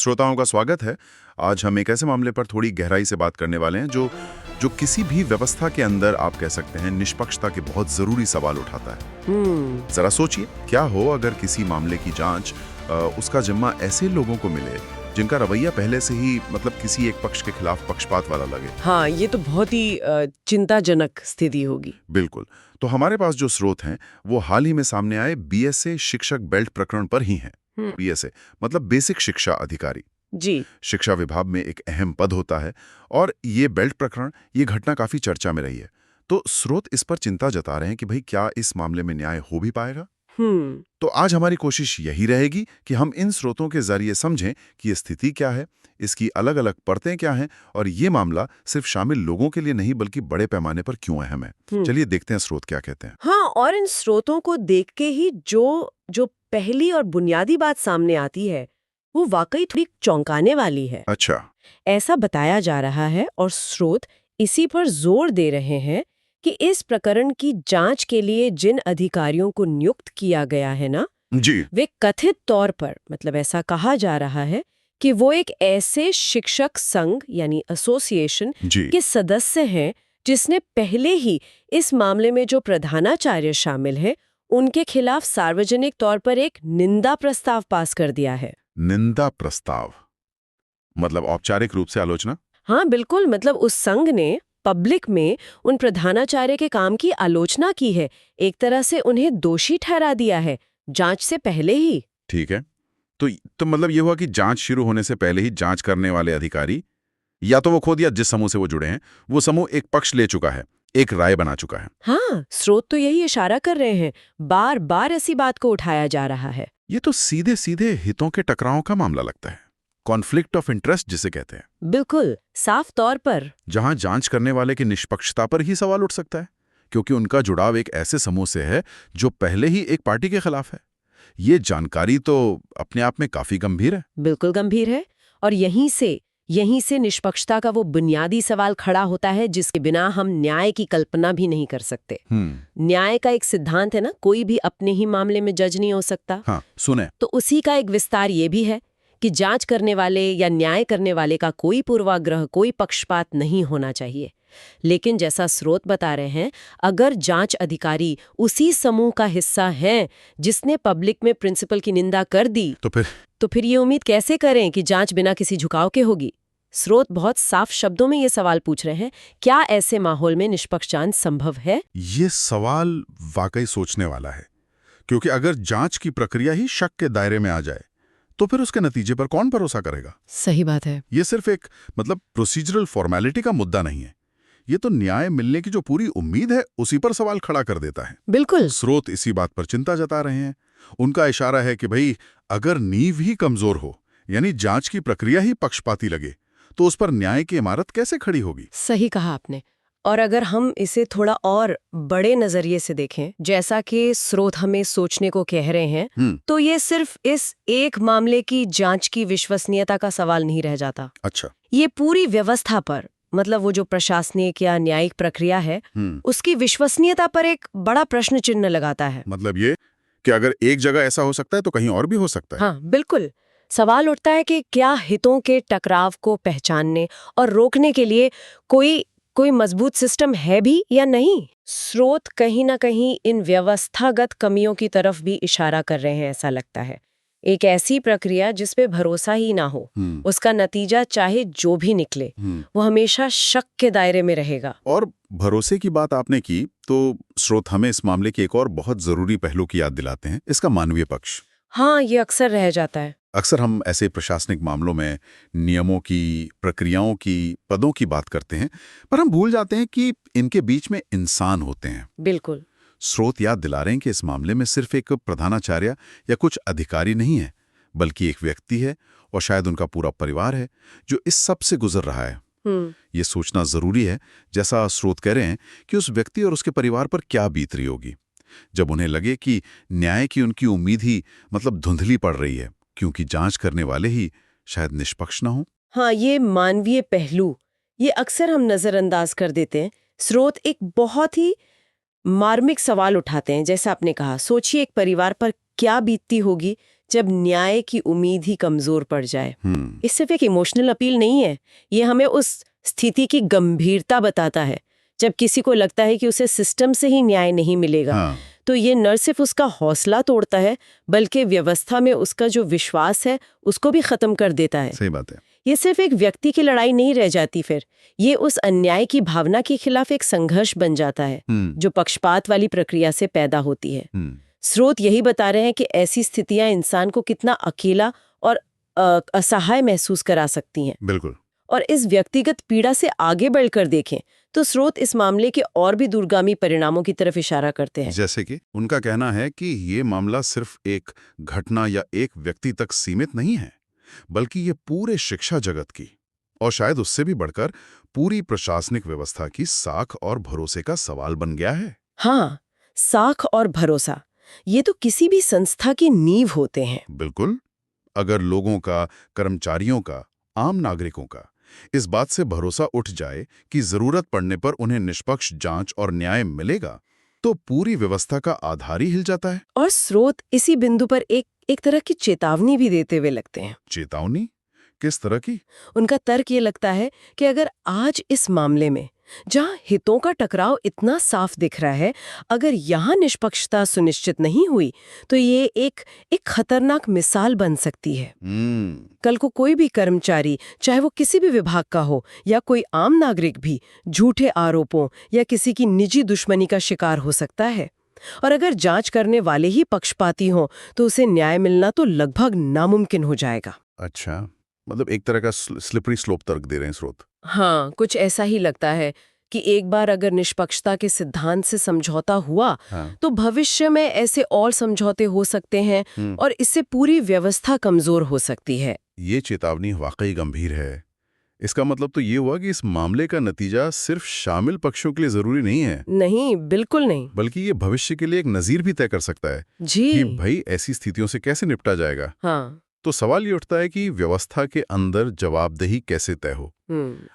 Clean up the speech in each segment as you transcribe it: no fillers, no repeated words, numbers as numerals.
श्रोताओं का स्वागत है। आज हम एक ऐसे मामले पर थोड़ी गहराई से बात करने वाले हैं जो जो किसी भी व्यवस्था के अंदर आप कह सकते हैं निष्पक्षता के बहुत जरूरी सवाल उठाता है। जरा सोचिए, क्या हो अगर किसी मामले की जांच उसका जिम्मा ऐसे लोगों को मिले जिनका रवैया पहले से ही किसी एक पक्ष के खिलाफ पक्षपात वाला लगे। हाँ, ये तो बहुत ही चिंताजनक स्थिति होगी। बिल्कुल। तो हमारे पास जो स्रोत हैं वो हाल ही में सामने आए बीएसए शिक्षक बेल्ट प्रकरण पर ही हैं। बीएसए मतलब बेसिक शिक्षा अधिकारी जी। शिक्षा विभाग में एक अहम पद होता है और ये बेल्ट प्रकरण, ये घटना काफी चर्चा में रही है। तो स्रोत इस पर चिंता जता रहे हैं कि भाई क्या इस मामले में न्याय हो भी पाएगा। तो आज हमारी कोशिश यही रहेगी कि हम इन स्रोतों के जरिए समझें कि ये स्थिति क्या है, इसकी अलग अलग परतें क्या हैं और ये मामला सिर्फ शामिल लोगों के लिए नहीं बल्कि बड़े पैमाने पर क्यों अहम है। चलिए देखते हैं स्रोत क्या कहते हैं। हाँ, और इन स्रोतों को देख के ही जो पहली और बुनियादी बात सामने आती है वो वाकई थोड़ी चौंकाने वाली है। अच्छा। ऐसा बताया जा रहा है और स्रोत इसी पर जोर दे रहे हैं कि इस प्रकरण की जांच के लिए जिन अधिकारियों को नियुक्त किया गया है ना जी। वे कथित तौर पर ऐसा कहा जा रहा है कि वो एक ऐसे शिक्षक संघ यानी एसोसिएशन के सदस्य हैं जिसने पहले ही इस मामले में जो प्रधानाचार्य शामिल हैं उनके खिलाफ सार्वजनिक तौर पर एक निंदा प्रस्ताव पास कर दिया है। निंदा प्रस्ताव मतलब औपचारिक रूप से आलोचना। हाँ बिल्कुल, उस संघ ने पब्लिक में उन प्रधानाचार्य के काम की आलोचना की है, एक तरह से उन्हें दोषी ठहरा दिया है जांच से पहले ही। ठीक है, तो ये हुआ कि जांच शुरू होने से पहले ही जांच करने वाले अधिकारी या तो वो खुद या जिस समूह से वो जुड़े हैं वो समूह एक पक्ष ले चुका है, एक राय बना चुका है। हाँ, स्रोत तो यही इशारा कर रहे हैं, बार बार ऐसी बात को उठाया जा रहा है। ये तो सीधे सीधे हितों के टकराव का मामला लगता है, कॉन्फ्लिक्ट ऑफ इंटरेस्ट जिसे कहते हैं। बिल्कुल, साफ तौर पर। जहां जांच करने वाले की निष्पक्षता पर ही सवाल उठ सकता है क्योंकि उनका जुड़ाव एक ऐसे समूह से है जो पहले ही एक पार्टी के खिलाफ है। ये जानकारी तो अपने आप में काफी गंभीर है। बिल्कुल गंभीर है, और यहीं से निष्पक्षता का वो बुनियादी सवाल खड़ा होता है जिसके बिना हम न्याय की कल्पना भी नहीं कर सकते। न्याय का एक सिद्धांत है ना, कोई भी अपने ही मामले में जज नहीं हो सकता। हाँ, सुने। तो उसी का एक विस्तार ये भी है कि जांच करने वाले या न्याय करने वाले का कोई पूर्वाग्रह, कोई पक्षपात नहीं होना चाहिए। लेकिन जैसा स्रोत बता रहे हैं, अगर जांच अधिकारी उसी समूह का हिस्सा हैं जिसने पब्लिक में प्रिंसिपल की निंदा कर दी, तो फिर ये उम्मीद कैसे करें कि जांच बिना किसी झुकाव के होगी। स्रोत बहुत साफ शब्दों में ये सवाल पूछ रहे हैं, क्या ऐसे माहौल में निष्पक्ष जांच संभव है? ये सवाल वाकई सोचने वाला है, क्योंकि अगर जांच की प्रक्रिया ही शक के दायरे में आ जाए तो फिर उसके नतीजे पर कौन भरोसा करेगा। सही बात है। ये सिर्फ एक प्रोसीजरल फॉर्मेलिटी का मुद्दा नहीं है, ये तो न्याय मिलने की जो पूरी उम्मीद है उसी पर सवाल खड़ा कर देता है। बिल्कुल। स्रोत इसी बात पर चिंता जता रहे हैं। उनका इशारा है कि भाई अगर नींव ही कमजोर हो, यानी जांच की प्रक्रिया ही पक्षपाती लगे, तो उस पर न्याय की इमारत कैसे खड़ी होगी। सही कहा आपने। और अगर हम इसे थोड़ा और बड़े नजरिए से देखें, जैसा कि स्रोत हमें सोचने को कह रहे हैं, तो ये सिर्फ इस एक मामले की जांच की विश्वसनीयता का सवाल नहीं रह जाता। अच्छा। ये पूरी व्यवस्था पर, वो जो प्रशासनिक या न्यायिक प्रक्रिया है उसकी विश्वसनीयता पर एक बड़ा प्रश्न चिन्ह लगाता है। ये कि अगर एक जगह ऐसा हो सकता है तो कहीं और भी हो सकता है। हाँ बिल्कुल। सवाल उठता है कि क्या हितों के टकराव को पहचानने और रोकने के लिए कोई मजबूत सिस्टम है भी या नहीं। स्रोत कहीं ना कहीं इन व्यवस्थागत कमियों की तरफ भी इशारा कर रहे हैं, ऐसा लगता है। एक ऐसी प्रक्रिया जिसपे भरोसा ही ना हो, उसका नतीजा चाहे जो भी निकले वो हमेशा शक के दायरे में रहेगा। और भरोसे की बात आपने की तो स्रोत हमें इस मामले के एक और बहुत जरूरी पहलू की याद दिलाते हैं, इसका मानवीय पक्ष। हाँ, ये अक्सर रह जाता है। अक्सर हम ऐसे प्रशासनिक मामलों में नियमों की, प्रक्रियाओं की, पदों की बात करते हैं, पर हम भूल जाते हैं कि इनके बीच में इंसान होते हैं। बिल्कुल। स्रोत याद दिला रहे हैं कि इस मामले में सिर्फ एक प्रधानाचार्य या कुछ अधिकारी नहीं है, बल्कि एक व्यक्ति है और शायद उनका पूरा परिवार है जो इस सब से गुजर रहा है। ये सोचना जरूरी है, जैसा स्रोत कह रहे हैं, कि उस व्यक्ति और उसके परिवार पर क्या बीत रही होगी जब उन्हें लगे कि न्याय की उनकी उम्मीद ही धुंधली पड़ रही है क्योंकि जांच करने वाले ही शायद निष्पक्ष ना हो। हाँ, ये मानवीय पहलू ये अक्सर हम नजरअंदाज कर देते हैं। स्रोत एक बहुत ही मार्मिक सवाल उठाते हैं, जैसा आपने कहा। सोचिए एक परिवार पर क्या बीतती होगी जब न्याय की उम्मीद ही कमजोर पड़ जाए। ये सिर्फ एक इमोशनल अपील नहीं है, ये हमें उस स्थिति की गंभीरता बताता है जब किसी को लगता है कि उसे सिस्टम से ही न्याय नहीं मिलेगा। तो ये न सिर्फ उसका हौसला तोड़ता है बल्कि व्यवस्था में उसका जो विश्वास है उसको भी खत्म कर देता है। सही बात है। ये सिर्फ एक व्यक्ति की लड़ाई नहीं रह जाती, फिर ये उस अन्याय की भावना के खिलाफ एक संघर्ष बन जाता है जो पक्षपात वाली प्रक्रिया से पैदा होती है। स्रोत यही बता रहे हैं कि ऐसी स्थितियां इंसान को कितना अकेला और असहाय महसूस करा सकती हैं। बिल्कुल। और इस व्यक्तिगत पीड़ा से आगे बढ़कर देखें तो स्रोत इस मामले के और भी दूरगामी परिणामों की तरफ इशारा करते हैं। जैसे कि उनका कहना है कि ये मामला सिर्फ एक घटना या एक व्यक्ति तक सीमित नहीं है, बल्कि ये पूरे शिक्षा जगत की और शायद उससे भी बढ़कर पूरी प्रशासनिक व्यवस्था की साख और भरोसे का सवाल बन गया है। हाँ, साख और भरोसा, ये तो किसी भी संस्था की नींव होते हैं। बिल्कुल। अगर लोगों का, कर्मचारियों का, आम नागरिकों का इस बात से भरोसा उठ जाए कि जरूरत पड़ने पर उन्हें निष्पक्ष जांच और न्याय मिलेगा, तो पूरी व्यवस्था का आधार ही हिल जाता है। और स्रोत इसी बिंदु पर एक तरह की चेतावनी भी देते हुए लगते हैं। चेतावनी? किस तरह की? उनका तर्क ये लगता है कि अगर आज इस मामले में जहां हितों का टकराव इतना साफ दिख रहा है, अगर यहां निष्पक्षता सुनिश्चित नहीं हुई तो ये एक खतरनाक मिसाल बन सकती है। कल को कोई भी कर्मचारी, चाहे वो किसी भी विभाग का हो या कोई आम नागरिक भी, झूठे आरोपों या किसी की निजी दुश्मनी का शिकार हो सकता है। और अगर जांच करने वाले ही पक्षपाती हों तो उसे न्याय मिलना तो लगभग नामुमकिन हो जाएगा। अच्छा, मतलब एक तरह का स्लिपरी स्लोप तर्क दे रहे हैं स्रोत। हाँ, कुछ ऐसा ही लगता है कि एक बार अगर निष्पक्षता के सिद्धांत से समझौता हुआ तो भविष्य में ऐसे और समझौते हो सकते हैं और इससे पूरी व्यवस्था कमजोर हो सकती है। ये चेतावनी वाकई गंभीर है। इसका मतलब तो ये हुआ कि इस मामले का नतीजा सिर्फ शामिल पक्षों के लिए जरूरी नहीं है। नहीं, बिल्कुल नहीं। बल्कि ये भविष्य के लिए एक नजीर भी तय कर सकता है कि भाई ऐसी स्थितियों से कैसे निपटा जाएगा। हाँ। तो सवाल ये उठता है कि व्यवस्था के अंदर जवाबदेही कैसे तय हो।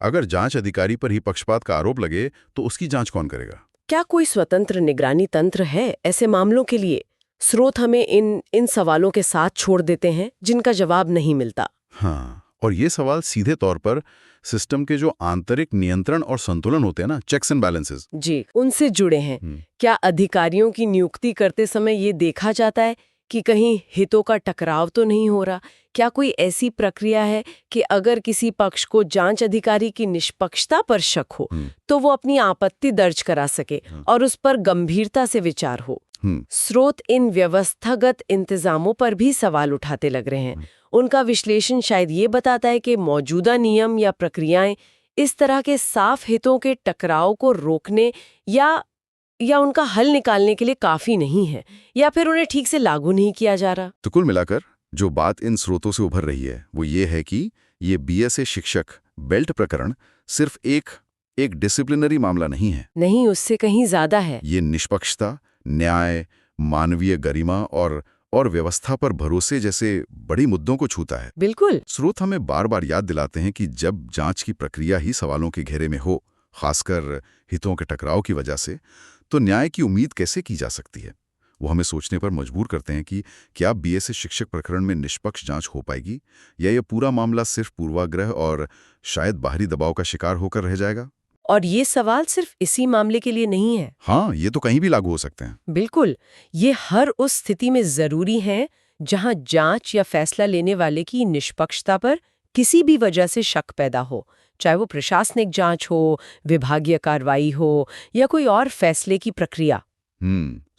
अगर जांच अधिकारी पर ही पक्षपात का आरोप लगे तो उसकी जांच कौन करेगा? क्या कोई स्वतंत्र निगरानी तंत्र है ऐसे मामलों के लिए? स्रोत हमें इन सवालों के साथ छोड़ देते हैं जिनका जवाब नहीं मिलता। हाँ, और ये सवाल सीधे तौर पर सिस्टम के जो आंतरिक नियंत्रण और संतुलन होते हैं ना, चेक्स एंड बैलेंसेस, जी, उनसे जुड़े हैं। क्या अधिकारियों की नियुक्ति करते समय ये देखा जाता है कि कहीं हितों का टकराव तो नहीं हो रहा? क्या कोई ऐसी प्रक्रिया है कि अगर किसी पक्ष को जांच अधिकारी की निष्पक्षता पर शक हो तो वो अपनी आपत्ति दर्ज करा सके और उस पर गंभीरता से विचार हो? स्रोत इन व्यवस्थागत इंतजामों पर भी सवाल उठाते लग रहे हैं। उनका विश्लेषण शायद ये बताता है कि मौजूदा नियम या प्रक्रियाएं इस तरह के साफ हितों के टकराव को रोकने या उनका हल निकालने के लिए काफी नहीं है, या फिर उन्हें ठीक से लागू नहीं किया जा रहा। तो कुल मिलाकर जो बात इन स्रोतों से उभर रही है वो ये है कि ये बीएसए शिक्षक बेल्ट प्रकरण सिर्फ एक डिसिप्लिनरी मामला नहीं है। नहीं, उससे कहीं ज्यादा है। ये निष्पक्षता, न्याय, मानवीय गरिमा और व्यवस्था पर भरोसे जैसे बड़ी मुद्दों को छूता है। बिल्कुल। स्रोत हमें बार बार याद दिलाते हैं कि जब जांच की प्रक्रिया ही सवालों के घेरे में हो, खासकर हितों के टकराव की वजह से, तो न्याय की उम्मीद कैसे की जा सकती है। वो हमें सोचने पर मजबूर करते हैं कि क्या बीएसए शिक्षक प्रकरण में निष्पक्ष जांच हो पाएगी या यह पूरा मामला सिर्फ पूर्वाग्रह और शायद बाहरी दबाव का शिकार होकर रह जाएगा। और ये सवाल सिर्फ इसी मामले के लिए नहीं है। हाँ, ये तो कहीं भी लागू हो सकते हैं। बिल्कुल, ये हर उस स्थिति में जरूरी है जहां जांच या फैसला लेने वाले की निष्पक्षता पर किसी भी वजह से शक पैदा हो, चाहे वो प्रशासनिक जांच हो, विभागीय कार्रवाई हो या कोई और फैसले की प्रक्रिया।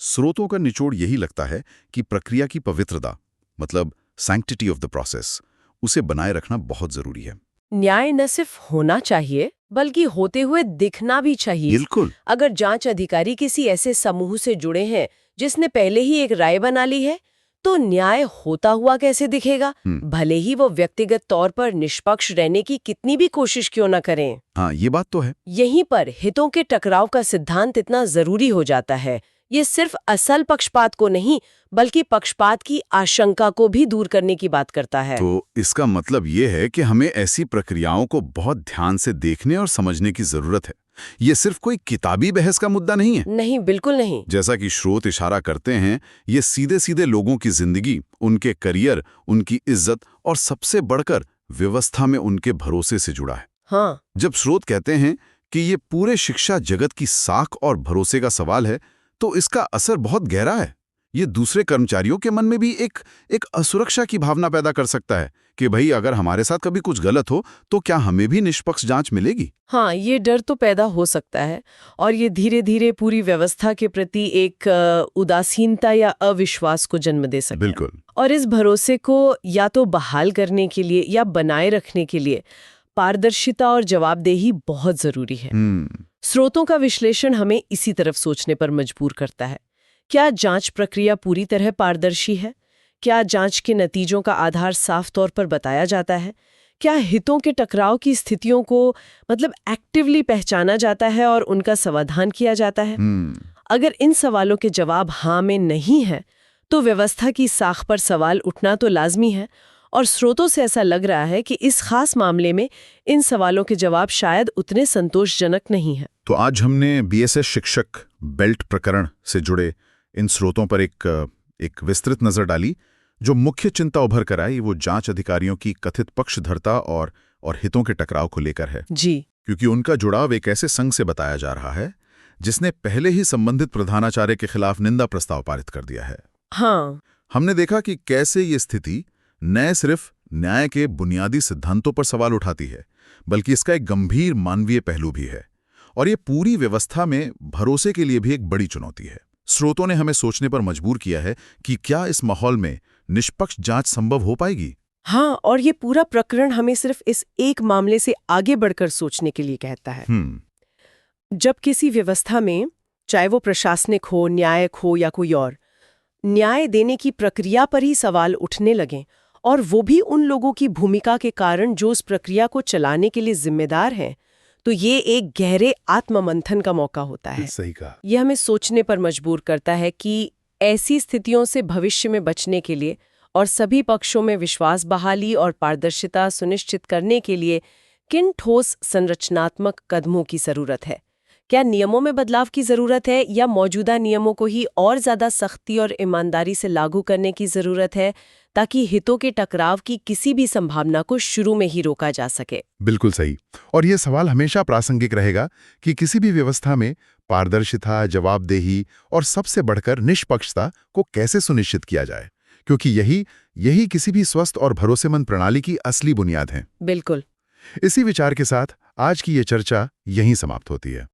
स्रोतों का निचोड़ यही लगता है कि प्रक्रिया की पवित्रता, मतलब सैंक्टिटी ऑफ द प्रोसेस, उसे बनाए रखना बहुत जरूरी है। न्याय न सिर्फ होना चाहिए बल्कि होते हुए दिखना भी चाहिए। बिल्कुल। अगर जांच अधिकारी किसी ऐसे समूह से जुड़े हैं जिसने पहले ही एक राय बना ली है, तो न्याय होता हुआ कैसे दिखेगा, भले ही वो व्यक्तिगत तौर पर निष्पक्ष रहने की कितनी भी कोशिश क्यों न करें। हाँ, ये बात तो है। यहीं पर हितों के टकराव का सिद्धांत इतना जरूरी हो जाता है। ये सिर्फ असल पक्षपात को नहीं बल्कि पक्षपात की आशंका को भी दूर करने की बात करता है। तो इसका मतलब ये है कि हमें ऐसी प्रक्रियाओं को बहुत ध्यान से देखने और समझने की जरूरत है, ये सिर्फ कोई किताबी बहस का मुद्दा नहीं है। नहीं, बिल्कुल नहीं। जैसा कि स्रोत इशारा करते हैं, ये सीधे सीधे लोगों की जिंदगी, उनके करियर, उनकी इज्जत और सबसे बढ़कर व्यवस्था में उनके भरोसे से जुड़ा है। हाँ। जब स्रोत कहते हैं कि ये पूरे शिक्षा जगत की साख और भरोसे का सवाल है, तो इसका असर बहुत गहरा है। ये दूसरे कर्मचारियों के मन में भी एक असुरक्षा की भावना पैदा कर सकता है कि भाई अगर हमारे साथ कभी कुछ गलत हो तो क्या हमें भी निष्पक्ष जांच मिलेगी। हाँ, ये डर तो पैदा हो सकता है और ये धीरे धीरे पूरी व्यवस्था के प्रति एक उदासीनता या अविश्वास को जन्म दे सकता है। बिल्कुल। और इस भरोसे को या तो बहाल करने के लिए या बनाए रखने के लिए पारदर्शिता और जवाबदेही बहुत जरूरी है। स्रोतों का विश्लेषण हमें इसी तरफ सोचने पर मजबूर करता है। क्या जांच प्रक्रिया पूरी तरह पारदर्शी है? क्या जांच के नतीजों का आधार साफ तौर पर बताया जाता है? क्या हितों के टकराव की स्थितियों को एक्टिवली पहचाना जाता है और उनका समाधान किया जाता है? अगर इन सवालों के जवाब हाँ में नहीं है, तो व्यवस्था की साख पर सवाल उठना तो लाजमी है। और स्रोतों से ऐसा लग रहा है कि इस खास मामले में इन सवालों के जवाब शायद उतने संतोषजनक नहीं है। तो आज हमने बीएसएस शिक्षक बेल्ट प्रकरण से जुड़े इन स्रोतों पर एक विस्तृत नजर डाली। जो मुख्य चिंता उभर कर आई वो जांच अधिकारियों की कथित पक्षधरता और हितों के टकराव को लेकर है जी। क्योंकि उनका जुड़ाव एक ऐसे संघ से बताया जा रहा है जिसने पहले ही संबंधित प्रधानाचार्य के खिलाफ निंदा प्रस्ताव पारित कर दिया है। हाँ, हमने देखा कि कैसे ये स्थिति न सिर्फ न्याय के बुनियादी सिद्धांतों पर सवाल उठाती है, बल्कि इसका एक गंभीर मानवीय पहलू भी है और ये पूरी व्यवस्था में भरोसे के लिए भी एक बड़ी चुनौती है। स्रोतों ने हमें सोचने पर मजबूर किया है कि क्या इस माहौल में निष्पक्ष जांच संभव हो पाएगी। हाँ, और ये पूरा प्रकरण हमें सिर्फ इस एक मामले से आगे बढ़कर सोचने के लिए कहता है। जब किसी व्यवस्था में, चाहे वो प्रशासनिक हो, न्यायिक हो या कोई और, न्याय देने की प्रक्रिया पर ही सवाल उठने लगें और वो भी उन लोगों की भूमिका के कारण जो उस प्रक्रिया को चलाने के लिए जिम्मेदार हैं, तो ये एक गहरे आत्ममंथन का मौका होता है। सही कहा। यह हमें सोचने पर मजबूर करता है कि ऐसी स्थितियों से भविष्य में बचने के लिए और सभी पक्षों में विश्वास बहाली और पारदर्शिता सुनिश्चित करने के लिए किन ठोस संरचनात्मक कदमों की जरूरत है। क्या नियमों में बदलाव की जरूरत है या मौजूदा नियमों को ही और ज्यादा सख्ती और ईमानदारी से लागू करने की जरूरत है ताकि हितों के टकराव की किसी भी संभावना को शुरू में ही रोका जा सके। बिल्कुल सही। और यह सवाल हमेशा प्रासंगिक रहेगा कि किसी भी व्यवस्था में पारदर्शिता, जवाबदेही और सबसे बढ़कर निष्पक्षता को कैसे सुनिश्चित किया जाए, क्योंकि यही किसी भी स्वस्थ और भरोसेमंद प्रणाली की असली बुनियाद है। बिल्कुल। इसी विचार के साथ आज की ये चर्चा यहीं समाप्त होती है।